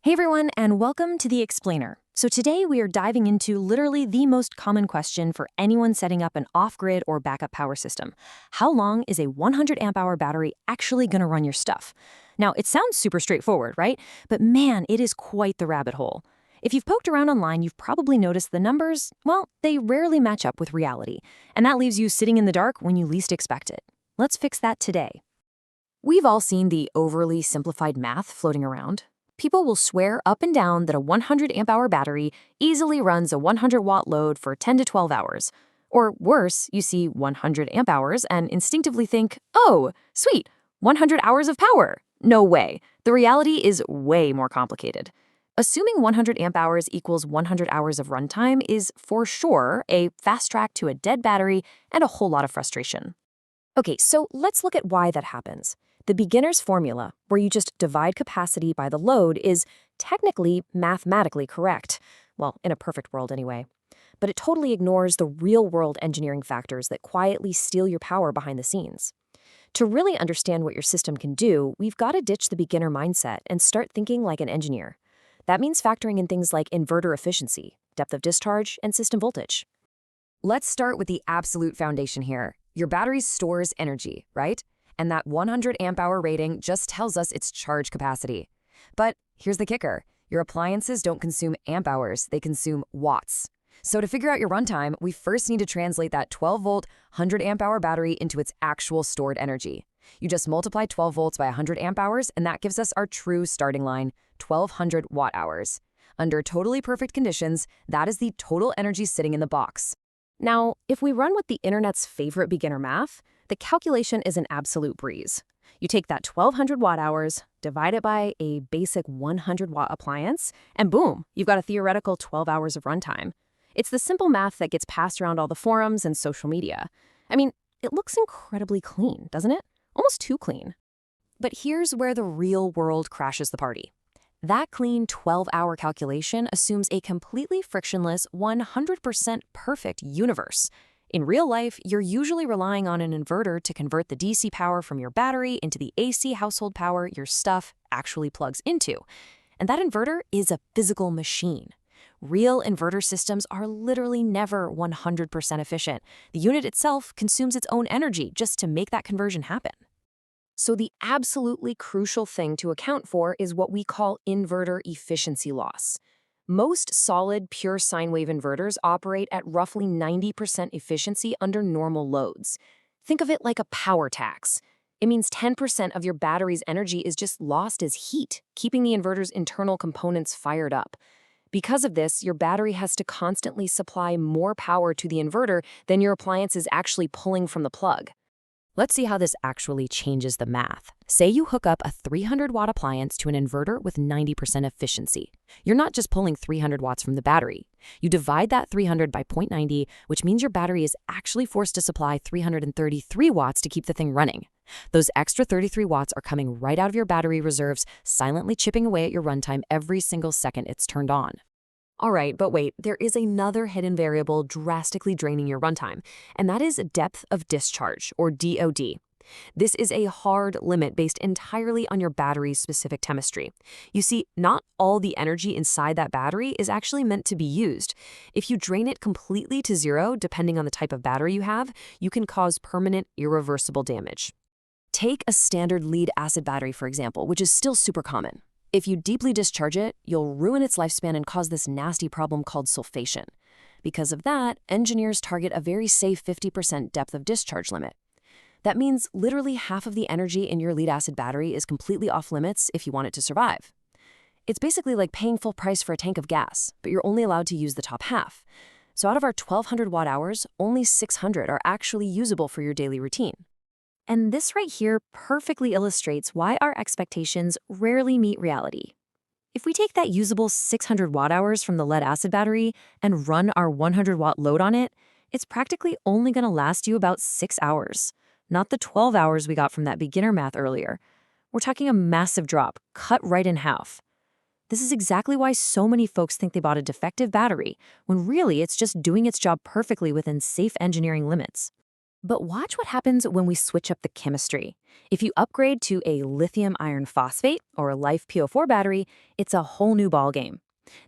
Hey everyone, and welcome to The Explainer. So today we are diving into literally the most common question for anyone setting up an off-grid or backup power system. How long is a 100 amp hour battery actually going to run your stuff? Now, it sounds super straightforward, right? But man, it is quite the rabbit hole. If you've poked around online, you've probably noticed the numbers, well, they rarely match up with reality. And that leaves you sitting in the dark when you least expect it. Let's fix that today. We've all seen the overly simplified math floating around. People will swear up and down that a 100 amp hour battery easily runs a 100 watt load for 10 to 12 hours. Or worse, you see 100 amp hours and instinctively think, oh, sweet, 100 hours of power. No way. The reality is way more complicated. Assuming 100 amp hours equals 100 hours of runtime is for sure a fast track to a dead battery and a whole lot of frustration. Okay, so let's look at why that happens. The beginner's formula, where you just divide capacity by the load, is technically mathematically correct. Well, in a perfect world anyway. But it totally ignores the real-world engineering factors that quietly steal your power behind the scenes. To really understand what your system can do, we've got to ditch the beginner mindset and start thinking like an engineer. That means factoring in things like inverter efficiency, depth of discharge, and system voltage. Let's start with the absolute foundation here. Your battery stores energy, right? And that 100 amp hour rating just tells us its charge capacity. But here's the kicker. Your appliances don't consume amp hours, they consume watts. So to figure out your runtime, we first need to translate that 12-volt, 100 amp hour battery into its actual stored energy. You just multiply 12 volts by 100 amp hours, and that gives us our true starting line, 1200 watt hours. Under totally perfect conditions, that is the total energy sitting in the box. Now, if we run with the internet's favorite beginner math, the calculation is an absolute breeze. You take that 1200 watt hours, divide it by a basic 100 watt appliance, and boom, you've got a theoretical 12 hours of runtime. It's the simple math that gets passed around all the forums and social media. I mean, it looks incredibly clean, doesn't it? Almost too clean. But here's where the real world crashes the party. That clean 12-hour calculation assumes a completely frictionless, 100% perfect universe. In real life, you're usually relying on an inverter to convert the DC power from your battery into the AC household power your stuff actually plugs into. And that inverter is a physical machine. Real inverter systems are literally never 100% efficient. The unit itself consumes its own energy just to make that conversion happen. So the absolutely crucial thing to account for is what we call inverter efficiency loss. Most solid, pure sine wave inverters operate at roughly 90% efficiency under normal loads. Think of it like a power tax. It means 10% of your battery's energy is just lost as heat, keeping the inverter's internal components fired up. Because of this, your battery has to constantly supply more power to the inverter than your appliance is actually pulling from the plug. Let's see how this actually changes the math. Say you hook up a 300 watt appliance to an inverter with 90% efficiency. You're not just pulling 300 watts from the battery. You divide that 300 by 0.90, which means your battery is actually forced to supply 333 watts to keep the thing running. Those extra 33 watts are coming right out of your battery reserves, silently chipping away at your runtime every single second it's turned on. All right, but wait, there is another hidden variable drastically draining your runtime, and that is depth of discharge, or DOD. This is a hard limit based entirely on your battery's specific chemistry. You see, not all the energy inside that battery is actually meant to be used. If you drain it completely to zero, depending on the type of battery you have, you can cause permanent, irreversible damage. Take a standard lead-acid battery, for example, which is still super common. If you deeply discharge it, you'll ruin its lifespan and cause this nasty problem called sulfation. Because of that, engineers target a very safe 50% depth of discharge limit. That means literally half of the energy in your lead-acid battery is completely off limits if you want it to survive. It's basically like paying full price for a tank of gas, but you're only allowed to use the top half. So out of our 1200 watt hours, only 600 are actually usable for your daily routine. And this right here perfectly illustrates why our expectations rarely meet reality. If we take that usable 600 watt hours from the lead-acid battery and run our 100 watt load on it, it's practically only going to last you about 6 hours, not the 12 hours we got from that beginner math earlier. We're talking a massive drop, cut right in half. This is exactly why so many folks think they bought a defective battery, when really it's just doing its job perfectly within safe engineering limits. But watch what happens when we switch up the chemistry. If you upgrade to a lithium iron phosphate or a Life PO4 battery, it's a whole new ballgame.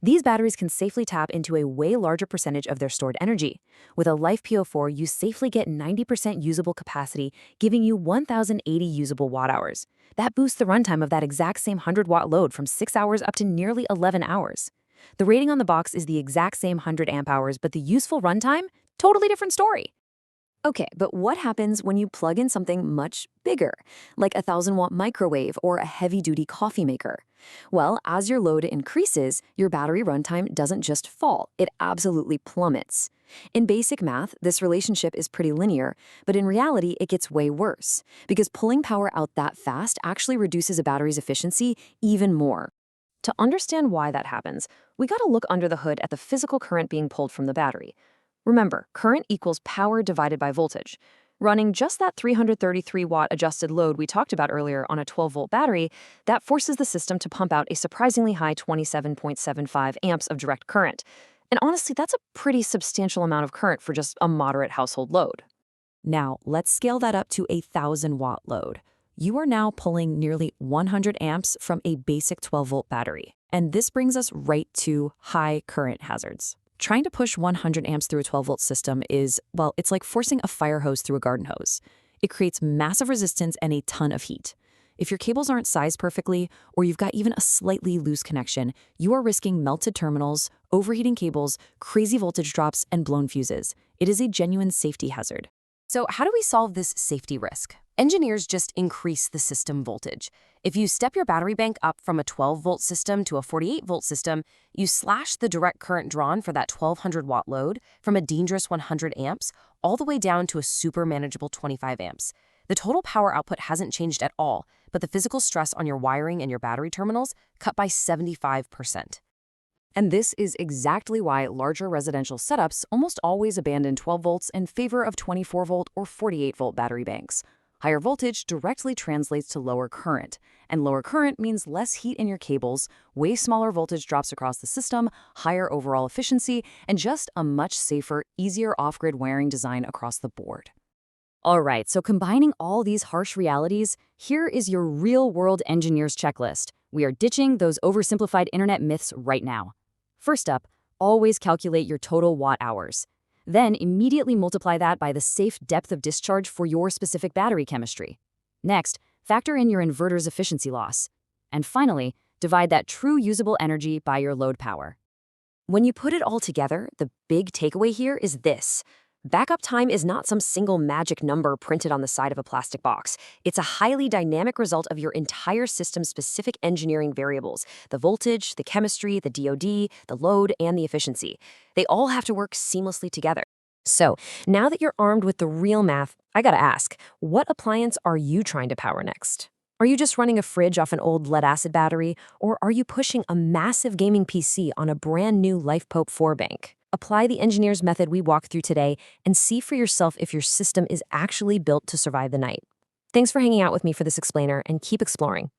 These batteries can safely tap into a way larger percentage of their stored energy. With a Life PO4, you safely get 90% usable capacity, giving you 1,080 usable watt-hours. That boosts the runtime of that exact same 100-watt load from 6 hours up to nearly 11 hours. The rating on the box is the exact same 100 amp hours, but the useful runtime? Totally different story. Okay, but what happens when you plug in something much bigger, like a 1,000-watt microwave or a heavy-duty coffee maker? Well, as your load increases, your battery runtime doesn't just fall, it absolutely plummets. In basic math, this relationship is pretty linear, but in reality, it gets way worse, because pulling power out that fast actually reduces a battery's efficiency even more. To understand why that happens, we gotta look under the hood at the physical current being pulled from the battery. Remember, current equals power divided by voltage. Running just that 333-watt adjusted load we talked about earlier on a 12-volt battery, that forces the system to pump out a surprisingly high 27.75 amps of direct current. And honestly, that's a pretty substantial amount of current for just a moderate household load. Now, let's scale that up to a 1,000-watt load. You are now pulling nearly 100 amps from a basic 12-volt battery. And this brings us right to high current hazards. Trying to push 100 amps through a 12-volt system is, well, it's like forcing a fire hose through a garden hose. It creates massive resistance and a ton of heat. If your cables aren't sized perfectly, or you've got even a slightly loose connection, you are risking melted terminals, overheating cables, crazy voltage drops, and blown fuses. It is a genuine safety hazard. So how do we solve this safety risk? Engineers just increase the system voltage. If you step your battery bank up from a 12-volt system to a 48-volt system, you slash the direct current drawn for that 1,200-watt load from a dangerous 100 amps all the way down to a super manageable 25 amps. The total power output hasn't changed at all, but the physical stress on your wiring and your battery terminals cut by 75%. And this is exactly why larger residential setups almost always abandon 12 volts in favor of 24-volt or 48-volt battery banks. Higher voltage directly translates to lower current, and lower current means less heat in your cables, way smaller voltage drops across the system, higher overall efficiency, and just a much safer, easier off-grid wiring design across the board. All right, so combining all these harsh realities, here is your real-world engineer's checklist. We are ditching those oversimplified internet myths right now. First up, always calculate your total watt hours. Then immediately multiply that by the safe depth of discharge for your specific battery chemistry. Next, factor in your inverter's efficiency loss. And finally, divide that true usable energy by your load power. When you put it all together, the big takeaway here is this. Backup time is not some single magic number printed on the side of a plastic box. It's a highly dynamic result of your entire system's specific engineering variables: the voltage, the chemistry, the DOD, the load, and the efficiency. They all have to work seamlessly together. So, now that you're armed with the real math, I gotta ask, what appliance are you trying to power next? Are you just running a fridge off an old lead-acid battery, or are you pushing a massive gaming PC on a brand new LifePope 4 bank? Apply the engineer's method we walked through today and see for yourself if your system is actually built to survive the night. Thanks for hanging out with me for this explainer, and keep exploring.